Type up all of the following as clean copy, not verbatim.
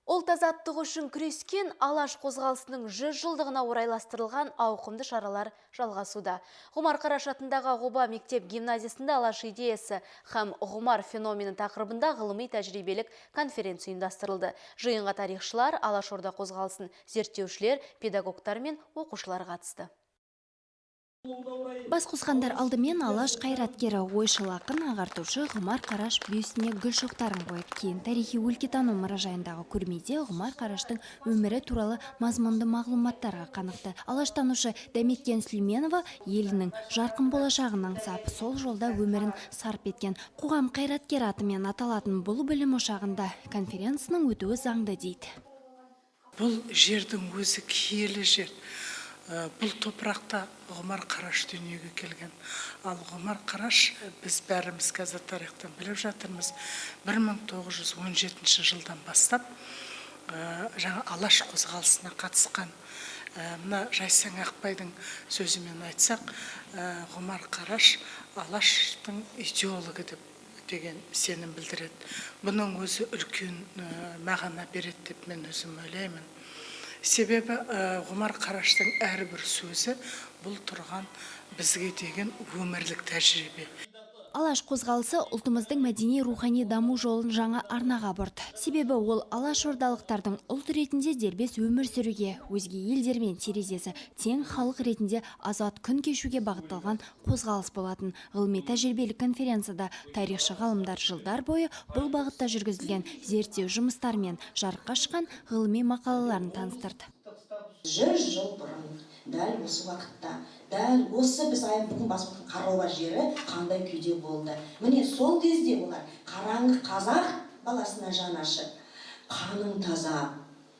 Ұлт азаттығы үшін күрескен Алаш қозғалысының 100 жылдығына орайластырылған ауқымды шаралар жалғасуда. Ғұмар Қараш атындағы Ғұба мектеп гимназиясында Алаш идеясы һәм Ғұмар феномені тақырыбында ғылыми тәжірибелік конференция ұйымдастырылды. Жиынға тарихшылар, Алашорда қозғалысын зерттеушілер, педагогтар мен оқушылар қатысты. Бас қосқандар алдымен Алаш қайраткері, ойшыл ақын, ағартушы Ғұмар Қараш бюстіне гүл шоқтарын қойып, кейін тарихи өлкетану мұражайындағы көрмеде Ғұмар Қараштың өмірі туралы мазмұнды мағлұматтарға қанықты. Алаштанушы Дәметкен Сүлейменова елінің жарқын болашағын аңсап, сол жолда өмірін сарп еткен қоғам қайраткері атымен аталатын бұл білім ошағында конференцияның өтуі заңды дейді. Бұл жердің өзі киелі жер. Бұл топырақта Ғұмар Қараш дүниеге келген. Ал Ғұмар Қараш біз бәріміз қазір тарихтан біліп жатырмыз. 1917 жылдан бастап жаңа Алаш қозғалысына қатысқан. Мына Жайсаң Ақбайдың сөзімен айтсақ, Ғұмар Қараш Алаштың идеологы деген сенім білдіреді. Бұның өзі үлкен мағына береді деп мен өзім ойлаймын. Себебі Ғұмар Қараштың әрбір сөзі бұл тұрған бізге деген өмірлік тәжірибе. Алаш қозғалысы ұлтымыздың мәдени-рухани даму жолын жаңа арнаға бұрды. Себебі ол алашордалықтардың ұлт ретінде дербес өмір сүруге, өзге елдермен терезесі тең халық ретінде азат күн кешуге бағытталған қозғалыс болатын. Ғылыми тәжірибелік конференцияда тарихшы ғалымдар жылдар бойы бұл бағытта жүргізілген зерттеу жұмыстарымен жарыққа шыққан ғылыми мақалаларын таныстырды. 100 жыл бұрын, дәл осы уақытта, дәл осы біз бүгін басымыздың қарауар жері қандай күйде болды. Міне сол кезде олар қараңғы қазақ баласына жан ашып, қаның таза,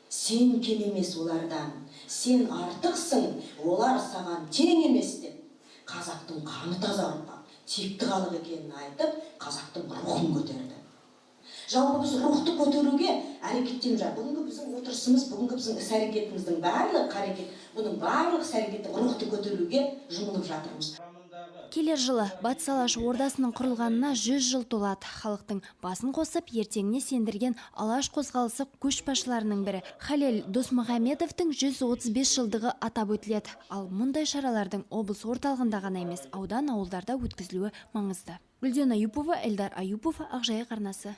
сен кем емес олардан, сен артықсың, олар саған тең емес деп, қазақтың қаны таза ұрпақ, текті халық екенін айтып, қазақтың рухын көтерді. Жалпы біз рухты көтеруге әрекеттеніп жатыр. Бүгінгі біздің отырысымыз, бүгінгі біздің іс-әрекетіміздің барлық қарекет, бұның барлық іс-әрекеті рухты көтеруге жұмылып жатырмыз. Келер жылы Батыс Алаш ордасының құрылғанына 100 жыл толады. Халықтың басын қосып, ертеңіне сендірген Алаш қозғалысы көшбасшыларының бірі Халел Досмұхамедовтың 135 жылдығы атап өтіледі. Ал мұндай шаралардың облыс орталығында ғана емес, аудан ауылдарда өткізілуі маңызды. Гүлден Аюпова, Эльдар Аюпов, Ақжайық арнасы.